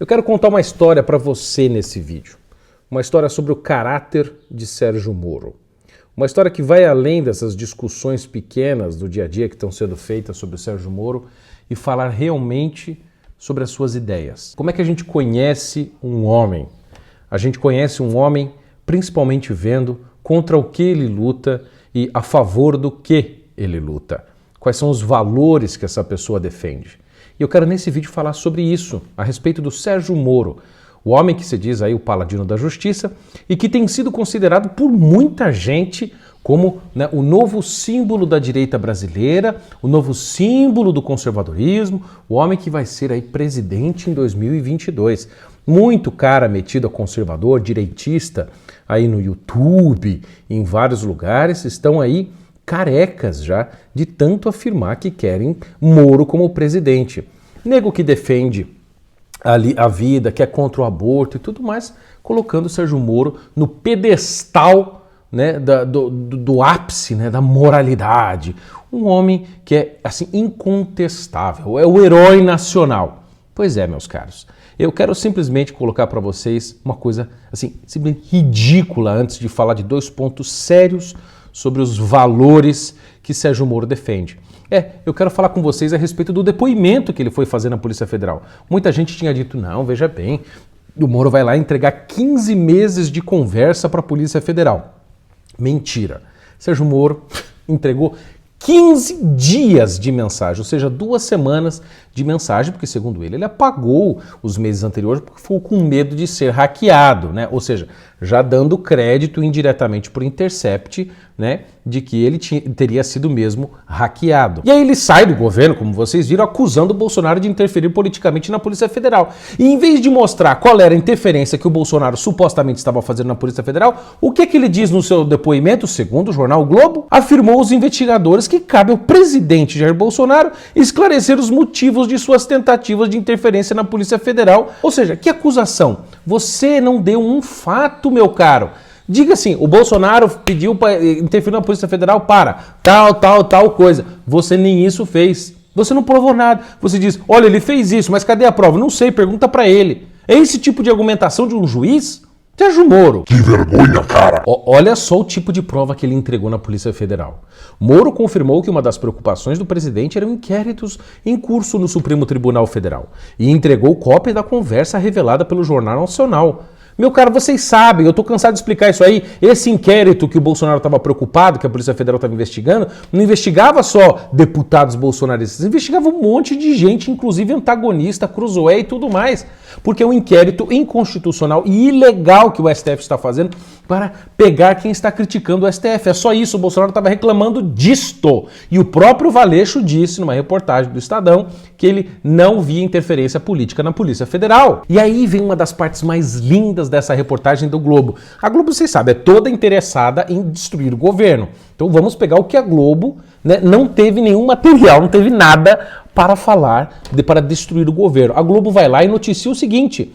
Eu quero contar uma história para você nesse vídeo. Uma história sobre o caráter de Sérgio Moro. Uma história que vai além dessas discussões pequenas do dia a dia que estão sendo feitas sobre o Sérgio Moro e falar realmente sobre as suas ideias. Como é que a gente conhece um homem? A gente conhece um homem principalmente vendo contra o que ele luta e a favor do que ele luta. Quais são os valores que essa pessoa defende. E eu quero nesse vídeo falar sobre isso, a respeito do Sérgio Moro, o homem que se diz aí o paladino da justiça e que tem sido considerado por muita gente como o novo símbolo da direita brasileira, o novo símbolo do conservadorismo, o homem que vai ser aí presidente em 2022. Muito cara metido a conservador, direitista, aí no YouTube, em vários lugares, estão aí carecas já de tanto afirmar que querem Moro como presidente. Nego que defende ali a vida, que é contra o aborto e tudo mais, colocando o Sérgio Moro no pedestal, né, do ápice, né, da moralidade. Um homem que é assim incontestável, é o herói nacional. Pois é, meus caros, eu quero simplesmente colocar para vocês uma coisa assim, simplesmente ridícula antes de falar de dois pontos sérios sobre os valores que Sérgio Moro defende. Eu quero falar com vocês a respeito do depoimento que ele foi fazer na Polícia Federal. Muita gente tinha dito, não, veja bem, o Moro vai lá entregar 15 meses de conversa para a Polícia Federal. Mentira. Sérgio Moro entregou 15 dias de mensagem, ou seja, 2 semanas de mensagem, porque segundo ele apagou os meses anteriores porque ficou com medo de ser hackeado, né? Ou seja, já dando crédito indiretamente por Intercept, né, de que ele teria sido mesmo hackeado. E aí ele sai do governo, como vocês viram, acusando o Bolsonaro de interferir politicamente na Polícia Federal. E em vez de mostrar qual era a interferência que o Bolsonaro supostamente estava fazendo na Polícia Federal, o que ele diz no seu depoimento, segundo o jornal o Globo? Afirmou aos investigadores que cabe ao presidente Jair Bolsonaro esclarecer os motivos de suas tentativas de interferência na Polícia Federal. Ou seja, que acusação? Você não deu um fato, meu caro. Diga assim, o Bolsonaro pediu para interferir na Polícia Federal para tal coisa. Você nem isso fez. Você não provou nada. Você diz, olha, ele fez isso, mas cadê a prova? Não sei, pergunta para ele. É esse tipo de argumentação de um juiz? Sérgio Moro. Que vergonha, cara! Olha só o tipo de prova que ele entregou na Polícia Federal. Moro confirmou que uma das preocupações do presidente eram inquéritos em curso no Supremo Tribunal Federal e entregou cópia da conversa revelada pelo Jornal Nacional. Meu caro, vocês sabem, eu tô cansado de explicar isso aí, esse inquérito que o Bolsonaro estava preocupado, que a Polícia Federal estava investigando, não investigava só deputados bolsonaristas, investigava um monte de gente, inclusive antagonista, Cruzoé e tudo mais, porque é um inquérito inconstitucional e ilegal que o STF está fazendo para pegar quem está criticando o STF. É só isso, o Bolsonaro estava reclamando disto. E o próprio Valeixo disse numa reportagem do Estadão que ele não via interferência política na Polícia Federal. E aí vem uma das partes mais lindas dessa reportagem do Globo. A Globo, vocês sabem, é toda interessada em destruir o governo. Então vamos pegar o que a Globo, né, não teve nenhum material, não teve nada para falar, para destruir o governo. A Globo vai lá e noticia o seguinte,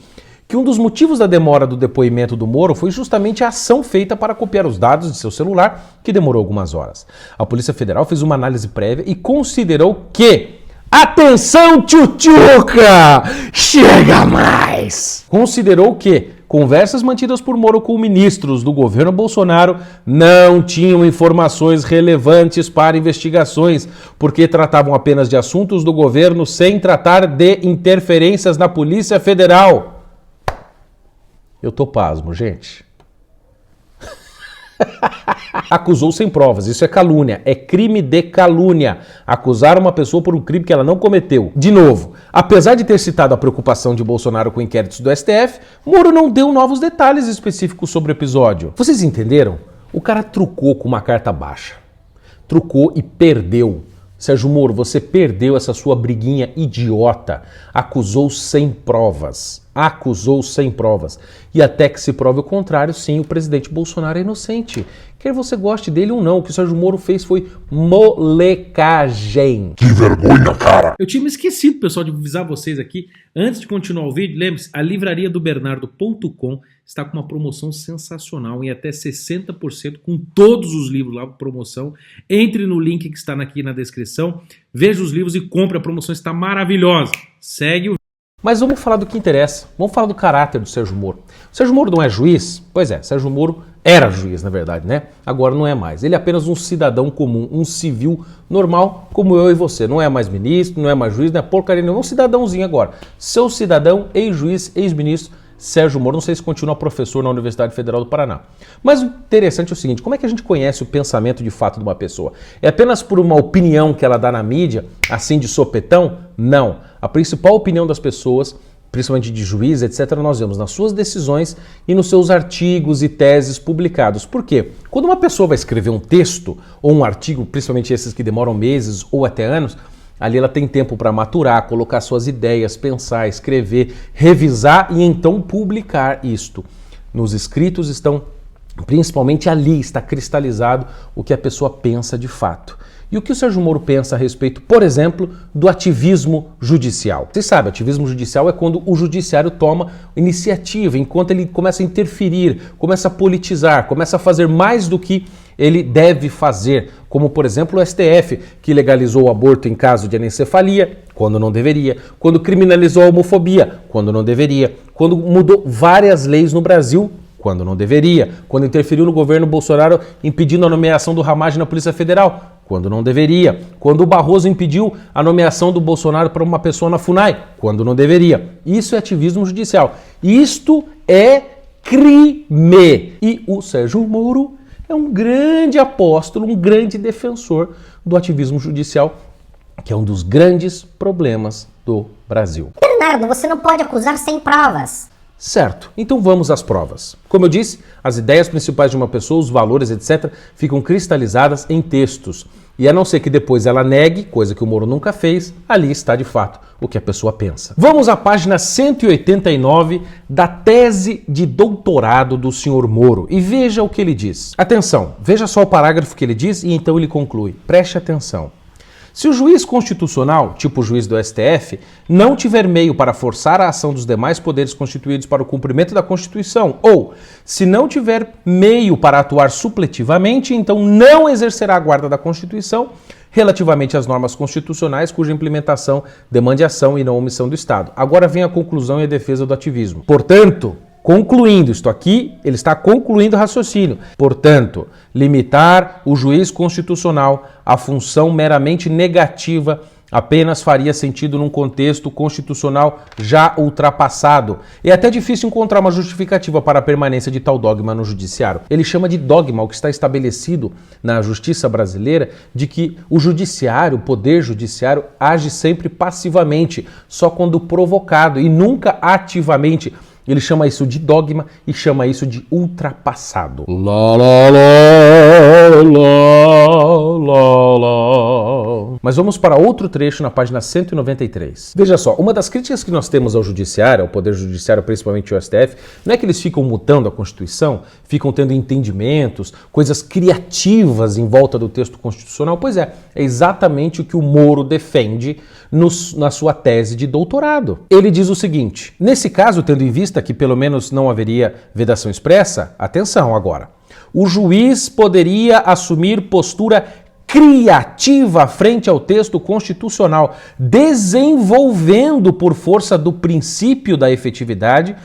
que um dos motivos da demora do depoimento do Moro foi justamente a ação feita para copiar os dados de seu celular, que demorou algumas horas. A Polícia Federal fez uma análise prévia e considerou que... Atenção, tchutchuca! Chega mais! Considerou que conversas mantidas por Moro com ministros do governo Bolsonaro não tinham informações relevantes para investigações, porque tratavam apenas de assuntos do governo sem tratar de interferências na Polícia Federal. Eu tô pasmo, gente. Acusou sem provas, isso é calúnia, é crime de calúnia. Acusar uma pessoa por um crime que ela não cometeu. De novo, apesar de ter citado a preocupação de Bolsonaro com inquéritos do STF, Moro não deu novos detalhes específicos sobre o episódio. Vocês entenderam? O cara trucou com uma carta baixa. Trucou e perdeu. Sérgio Moro, você perdeu essa sua briguinha idiota. Acusou sem provas. Acusou sem provas. E até que se prove o contrário, sim, o presidente Bolsonaro é inocente. Quer você goste dele ou não, o que o Sérgio Moro fez foi molecagem. Que vergonha, cara! Eu tinha me esquecido, pessoal, de avisar vocês aqui, antes de continuar o vídeo, lembre-se, a livraria do Bernardo.com está com uma promoção sensacional em até 60% com todos os livros lá por promoção. Entre no link que está aqui na descrição, veja os livros e compre, a promoção está maravilhosa. Segue o Mas vamos falar do que interessa. Vamos falar do caráter do Sérgio Moro. O Sérgio Moro não é juiz? Pois é, Sérgio Moro era juiz, na verdade, né? Agora não é mais. Ele é apenas um cidadão comum, um civil normal, como eu e você. Não é mais ministro, não é mais juiz, não é porcaria nenhuma. É um cidadãozinho agora. Seu cidadão, ex-juiz, ex-ministro, Sérgio Moro. Não sei se continua professor na Universidade Federal do Paraná. Mas o interessante é o seguinte, como é que a gente conhece o pensamento de fato de uma pessoa? É apenas por uma opinião que ela dá na mídia, assim de sopetão? Não. A principal opinião das pessoas, principalmente de juiz, etc., nós vemos nas suas decisões e nos seus artigos e teses publicados. Por quê? Quando uma pessoa vai escrever um texto ou um artigo, principalmente esses que demoram meses ou até anos, ali ela tem tempo para maturar, colocar suas ideias, pensar, escrever, revisar e então publicar isto. Nos escritos estão, principalmente ali, está cristalizado o que a pessoa pensa de fato. E o que o Sérgio Moro pensa a respeito, por exemplo, do ativismo judicial? Vocês sabem, ativismo judicial é quando o judiciário toma iniciativa, enquanto ele começa a interferir, começa a politizar, começa a fazer mais do que ele deve fazer, como por exemplo o STF, que legalizou o aborto em caso de anencefalia, quando não deveria, quando criminalizou a homofobia, quando não deveria, quando mudou várias leis no Brasil, quando não deveria, quando interferiu no governo Bolsonaro impedindo a nomeação do Ramagem na Polícia Federal, quando não deveria, quando o Barroso impediu a nomeação do Bolsonaro para uma pessoa na FUNAI, quando não deveria. Isso é ativismo judicial. Isto é crime. E o Sérgio Moro é um grande apóstolo, um grande defensor do ativismo judicial, que é um dos grandes problemas do Brasil. Bernardo, você não pode acusar sem provas. Certo, então vamos às provas. Como eu disse, as ideias principais de uma pessoa, os valores, etc., ficam cristalizadas em textos. E a não ser que depois ela negue, coisa que o Moro nunca fez, ali está de fato o que a pessoa pensa. Vamos à página 189 da tese de doutorado do senhor Moro e veja o que ele diz. Atenção, veja só o parágrafo que ele diz e então ele conclui. Preste atenção. Se o juiz constitucional, tipo o juiz do STF, não tiver meio para forçar a ação dos demais poderes constituídos para o cumprimento da Constituição, ou se não tiver meio para atuar supletivamente, então não exercerá a guarda da Constituição relativamente às normas constitucionais cuja implementação demande ação e não omissão do Estado. Agora vem a conclusão e a defesa do ativismo. Portanto, concluindo isto aqui, ele está concluindo o raciocínio. Portanto, limitar o juiz constitucional à função meramente negativa apenas faria sentido num contexto constitucional já ultrapassado. É até difícil encontrar uma justificativa para a permanência de tal dogma no judiciário. Ele chama de dogma o que está estabelecido na justiça brasileira de que o judiciário, o poder judiciário, age sempre passivamente, só quando provocado e nunca ativamente. Ele chama isso de dogma e chama isso de ultrapassado. Lá, lá, lá, lá, lá, lá. Mas vamos para outro trecho na página 193. Veja só, uma das críticas que nós temos ao judiciário, ao poder judiciário, principalmente ao STF, não é que eles ficam mutando a Constituição, ficam tendo entendimentos, coisas criativas em volta do texto constitucional. Pois é exatamente o que o Moro defende na sua tese de doutorado. Ele diz o seguinte, nesse caso, tendo em vista que pelo menos não haveria vedação expressa, atenção agora, o juiz poderia assumir postura criativa frente ao texto constitucional, desenvolvendo por força do princípio da efetividade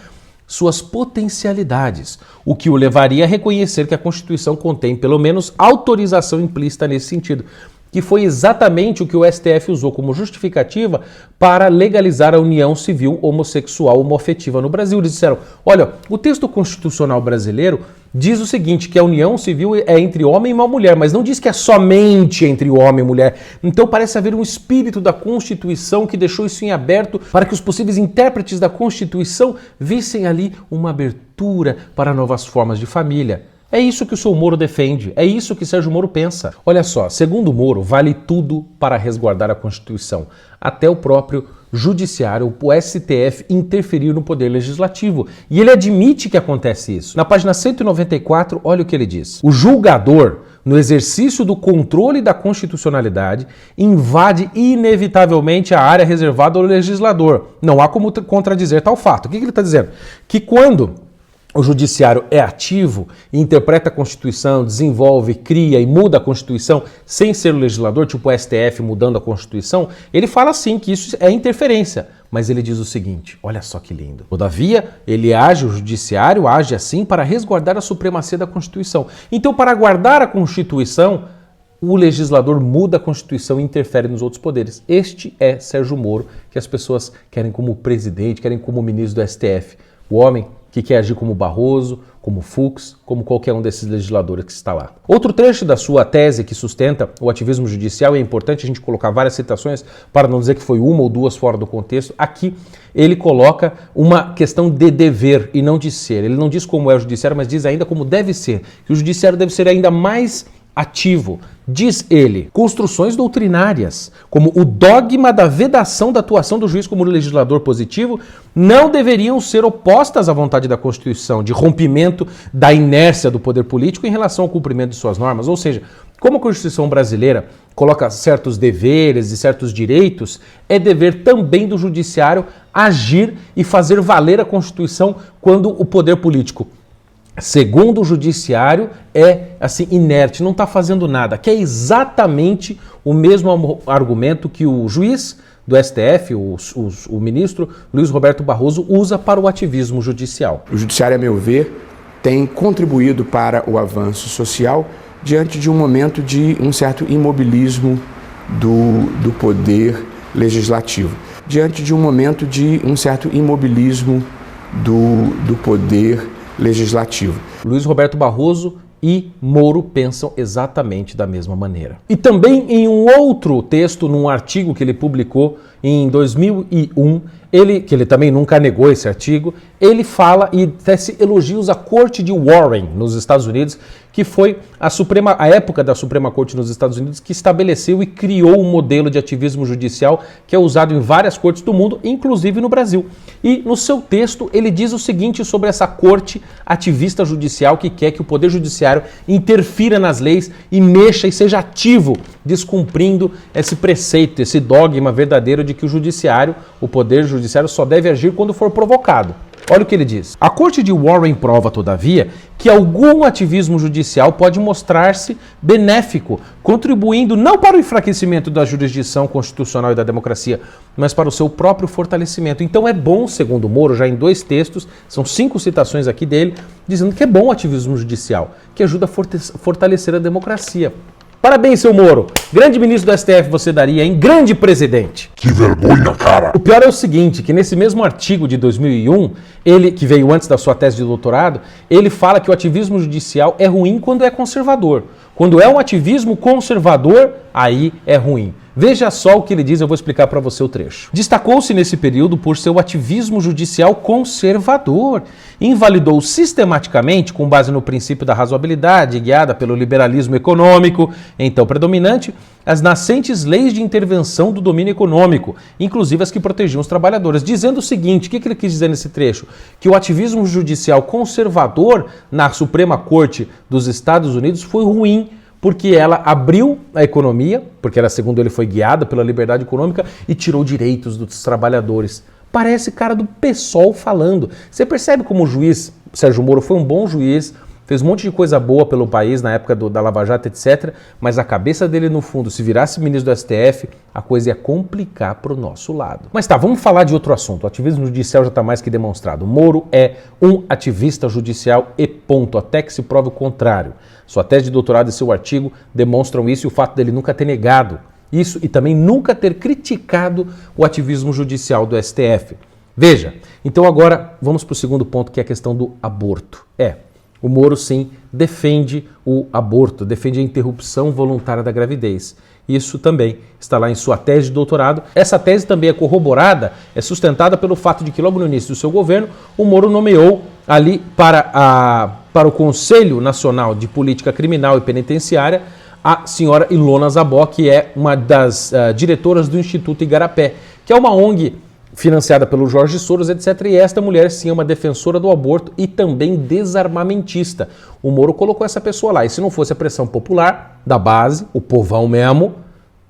suas potencialidades, o que o levaria a reconhecer que a Constituição contém pelo menos autorização implícita nesse sentido, que foi exatamente o que o STF usou como justificativa para legalizar a união civil homossexual homoafetiva no Brasil. Eles disseram, olha, o texto constitucional brasileiro diz o seguinte, que a união civil é entre homem e uma mulher, mas não diz que é somente entre homem e mulher. Então parece haver um espírito da Constituição que deixou isso em aberto para que os possíveis intérpretes da Constituição vissem ali uma abertura para novas formas de família. É isso que o seu Moro defende, é isso que Sérgio Moro pensa. Olha só, segundo o Moro, vale tudo para resguardar a Constituição, até o próprio judiciário, o STF, interferir no poder legislativo. E ele admite que acontece isso. Na página 194, olha o que ele diz. O julgador, no exercício do controle da constitucionalidade, invade inevitavelmente a área reservada ao legislador. Não há como contradizer tal fato. O que ele está dizendo? Que quando o judiciário é ativo e interpreta a Constituição, desenvolve, cria e muda a Constituição sem ser o legislador, tipo o STF mudando a Constituição, ele fala assim que isso é interferência. Mas ele diz o seguinte, olha só que lindo. Todavia, o judiciário age assim para resguardar a supremacia da Constituição. Então, para guardar a Constituição, o legislador muda a Constituição e interfere nos outros poderes. Este é Sérgio Moro, que as pessoas querem como presidente, querem como ministro do STF. O homem que quer agir como Barroso, como Fux, como qualquer um desses legisladores que está lá. Outro trecho da sua tese que sustenta o ativismo judicial, e é importante a gente colocar várias citações para não dizer que foi uma ou duas fora do contexto, aqui ele coloca uma questão de dever e não de ser. Ele não diz como é o judiciário, mas diz ainda como deve ser, que o judiciário deve ser ainda mais ativo. Diz ele, construções doutrinárias, como o dogma da vedação da atuação do juiz como legislador positivo, não deveriam ser opostas à vontade da Constituição, de rompimento da inércia do poder político em relação ao cumprimento de suas normas. Ou seja, como a Constituição brasileira coloca certos deveres e certos direitos, é dever também do judiciário agir e fazer valer a Constituição quando o poder político, segundo o judiciário, é assim inerte, não está fazendo nada, que é exatamente o mesmo argumento que o juiz do STF, o ministro Luiz Roberto Barroso, usa para o ativismo judicial. O judiciário, a meu ver, tem contribuído para o avanço social diante de um momento de um certo imobilismo do poder legislativo, diante de um momento de um certo imobilismo do poder legislativo. Luiz Roberto Barroso e Moro pensam exatamente da mesma maneira. E também em um outro texto, num artigo que ele publicou em 2001, que ele também nunca negou esse artigo, ele fala e tece elogios à Corte de Warren, nos Estados Unidos, que foi a época da Suprema Corte nos Estados Unidos que estabeleceu e criou um modelo de ativismo judicial que é usado em várias cortes do mundo, inclusive no Brasil. E no seu texto ele diz o seguinte sobre essa corte ativista judicial que quer que o Poder Judiciário interfira nas leis e mexa e seja ativo, descumprindo esse preceito, esse dogma verdadeiro de que o Poder Judiciário só deve agir quando for provocado. Olha o que ele diz. A Corte de Warren prova, todavia, que algum ativismo judicial pode mostrar-se benéfico, contribuindo não para o enfraquecimento da jurisdição constitucional e da democracia, mas para o seu próprio fortalecimento. Então é bom, segundo Moro, já em 2 textos, são 5 citações aqui dele, dizendo que é bom o ativismo judicial, que ajuda a fortalecer a democracia. Parabéns, seu Moro. Grande ministro do STF você daria, hein? Grande presidente. Que vergonha, cara. O pior é o seguinte, que nesse mesmo artigo de 2001, ele, que veio antes da sua tese de doutorado, ele fala que o ativismo judicial é ruim quando é conservador. Quando é um ativismo conservador, aí é ruim. Veja só o que ele diz, eu vou explicar para você o trecho. Destacou-se nesse período por seu ativismo judicial conservador. Invalidou sistematicamente, com base no princípio da razoabilidade, guiada pelo liberalismo econômico, então predominante, as nascentes leis de intervenção do domínio econômico, inclusive as que protegiam os trabalhadores, dizendo o seguinte, o que ele quis dizer nesse trecho? Que o ativismo judicial conservador na Suprema Corte dos Estados Unidos foi ruim, porque ela abriu a economia, porque ela, segundo ele, foi guiada pela liberdade econômica e tirou direitos dos trabalhadores. Parece cara do PSOL falando. Você percebe como o juiz Sérgio Moro foi um bom juiz, fez um monte de coisa boa pelo país na época da Lava Jato, etc. Mas a cabeça dele, no fundo, se virasse ministro do STF, a coisa ia complicar para o nosso lado. Mas tá, vamos falar de outro assunto. O ativismo judicial já está mais que demonstrado. Moro é um ativista judicial e ponto, até que se prove o contrário. Sua tese de doutorado e seu artigo demonstram isso e o fato dele nunca ter negado isso e também nunca ter criticado o ativismo judicial do STF. Veja, então agora vamos para o segundo ponto, que é a questão do aborto. O Moro, sim, defende o aborto, defende a interrupção voluntária da gravidez. Isso também está lá em sua tese de doutorado. Essa tese também é corroborada, é sustentada pelo fato de que logo no início do seu governo, o Moro nomeou ali para o Conselho Nacional de Política Criminal e Penitenciária a senhora Ilona Zabó, que é uma das diretoras do Instituto Igarapé, que é uma ONG financiada pelo Jorge Soros, etc. E esta mulher, sim, é uma defensora do aborto e também desarmamentista. O Moro colocou essa pessoa lá. E se não fosse a pressão popular da base, o povão mesmo,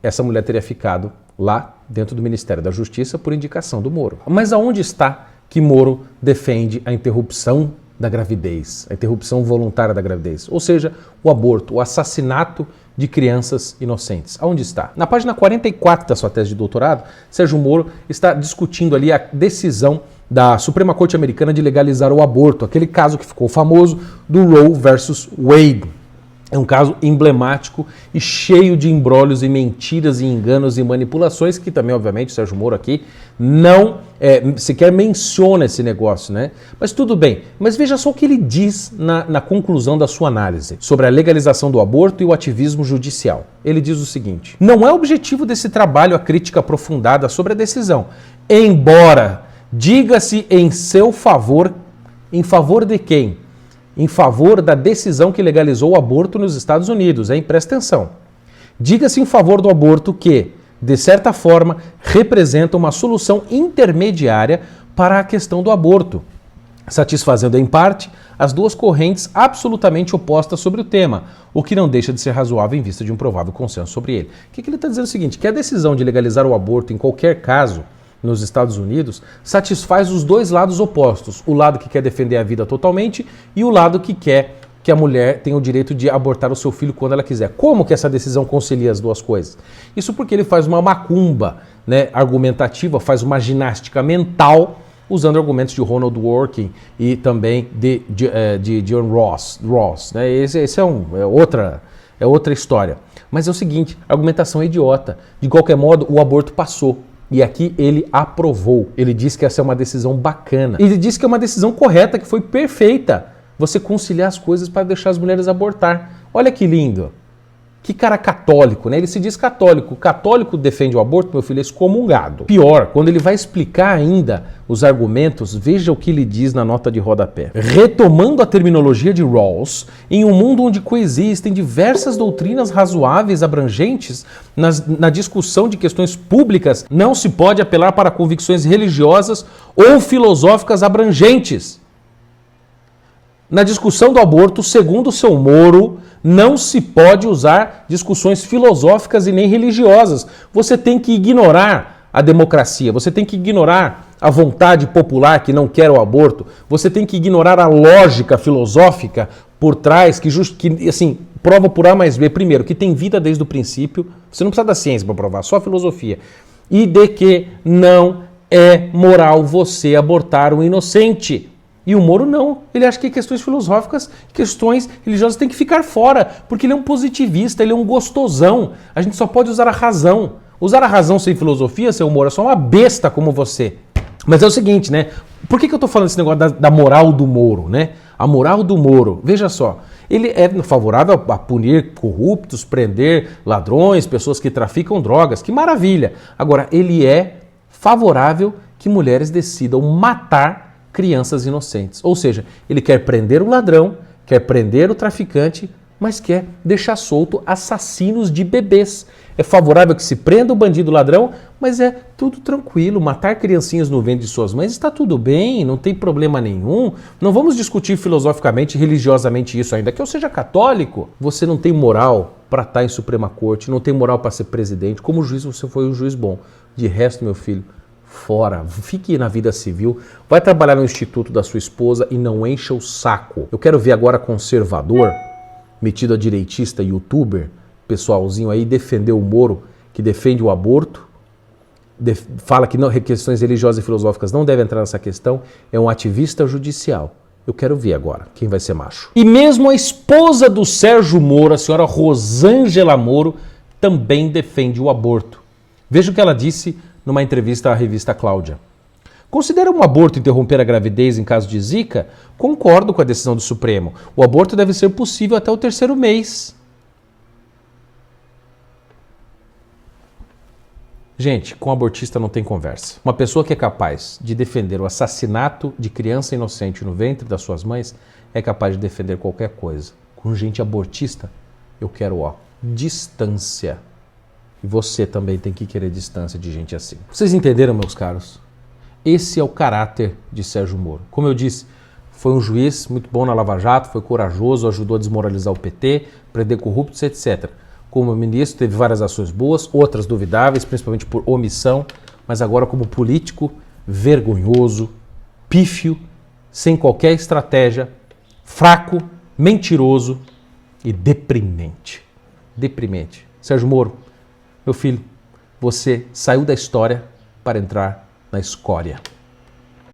essa mulher teria ficado lá dentro do Ministério da Justiça por indicação do Moro. Mas aonde está que Moro defende a interrupção da gravidez, a interrupção voluntária da gravidez, ou seja, o aborto, o assassinato de crianças inocentes. Aonde está? Na página 44 da sua tese de doutorado, Sérgio Moro está discutindo ali a decisão da Suprema Corte Americana de legalizar o aborto, aquele caso que ficou famoso do Roe versus Wade. É um caso emblemático e cheio de imbrólios e mentiras e enganos e manipulações que também, obviamente, o Sérgio Moro aqui não sequer menciona esse negócio, né? Mas tudo bem. Mas veja só o que ele diz na conclusão da sua análise sobre a legalização do aborto e o ativismo judicial. Ele diz o seguinte: não é objetivo desse trabalho a crítica aprofundada sobre a decisão, embora diga-se em seu favor, em favor de quem? Em favor da decisão que legalizou o aborto nos Estados Unidos, hein? Presta atenção. Diga-se em favor do aborto que, de certa forma, representa uma solução intermediária para a questão do aborto, satisfazendo em parte as duas correntes absolutamente opostas sobre o tema, o que não deixa de ser razoável em vista de um provável consenso sobre ele. O que ele está dizendo é o seguinte, que a decisão de legalizar o aborto em qualquer caso nos Estados Unidos, satisfaz os dois lados opostos. O lado que quer defender a vida totalmente e o lado que quer que a mulher tenha o direito de abortar o seu filho quando ela quiser. Como que essa decisão concilia as duas coisas? Isso porque ele faz uma macumba, né, argumentativa, faz uma ginástica mental, usando argumentos de Ronald Dworkin e também de John Ross. Né? Esse é outra história. Mas é o seguinte, a argumentação é idiota. De qualquer modo, o aborto passou. E aqui ele aprovou. Ele disse que essa é uma decisão bacana. Ele disse que é uma decisão correta, que foi perfeita. Você conciliar as coisas para deixar as mulheres abortar. Olha que lindo. Que cara católico, né? Ele se diz católico. O católico defende o aborto, meu filho, é excomungado. Pior, quando ele vai explicar ainda os argumentos, veja o que ele diz na nota de rodapé. Retomando a terminologia de Rawls, em um mundo onde coexistem diversas doutrinas razoáveis abrangentes, na discussão de questões públicas, não se pode apelar para convicções religiosas ou filosóficas abrangentes. Na discussão do aborto, segundo o seu Moro, não se pode usar discussões filosóficas e nem religiosas. Você tem que ignorar a democracia, você tem que ignorar a vontade popular que não quer o aborto, você tem que ignorar a lógica filosófica por trás, que assim, prova por A mais B, primeiro, que tem vida desde o princípio, você não precisa da ciência para provar, só a filosofia, e de que não é moral você abortar um inocente. E o Moro não, ele acha que questões filosóficas, questões religiosas têm que ficar fora, porque ele é um positivista, ele é um gostosão, a gente só pode usar a razão. Usar a razão sem filosofia, seu Moro, é só uma besta como você. Mas é o seguinte, né, por que eu tô falando esse negócio da moral do Moro, né? A moral do Moro, veja só, ele é favorável a punir corruptos, prender ladrões, pessoas que traficam drogas, que maravilha. Agora, ele é favorável que mulheres decidam matar crianças inocentes. Ou seja, ele quer prender o ladrão, quer prender o traficante, mas quer deixar solto assassinos de bebês. É favorável que se prenda o bandido ladrão, mas é tudo tranquilo. Matar criancinhas no ventre de suas mães está tudo bem, não tem problema nenhum. Não vamos discutir filosoficamente, religiosamente isso ainda. Que eu seja católico, você não tem moral para estar em Suprema Corte, não tem moral para ser presidente. Como juiz, você foi um juiz bom. De resto, meu filho, fora, fique na vida civil, vai trabalhar no instituto da sua esposa e não encha o saco. Eu quero ver agora conservador, metido a direitista, youtuber, pessoalzinho aí, defender o Moro, que defende o aborto, fala que questões religiosas e filosóficas não devem entrar nessa questão, é um ativista judicial. Eu quero ver agora quem vai ser macho. E mesmo a esposa do Sérgio Moro, a senhora Rosângela Moro, também defende o aborto. Veja o que ela disse numa entrevista à revista Cláudia. Considera um aborto interromper a gravidez em caso de Zika? Concordo com a decisão do Supremo. O aborto deve ser possível até o 3º mês. Gente, com abortista não tem conversa. Uma pessoa que é capaz de defender o assassinato de criança inocente no ventre das suas mães é capaz de defender qualquer coisa. Com gente abortista, eu quero, distância. E você também tem que querer distância de gente assim. Vocês entenderam, meus caros? Esse é o caráter de Sérgio Moro. Como eu disse, foi um juiz muito bom na Lava Jato, foi corajoso, ajudou a desmoralizar o PT, prender corruptos, etc. Como ministro, teve várias ações boas, outras duvidáveis, principalmente por omissão, mas agora como político, vergonhoso, pífio sem qualquer estratégia, fraco, mentiroso e deprimente. Deprimente. Sérgio Moro, meu filho, você saiu da história para entrar na escória.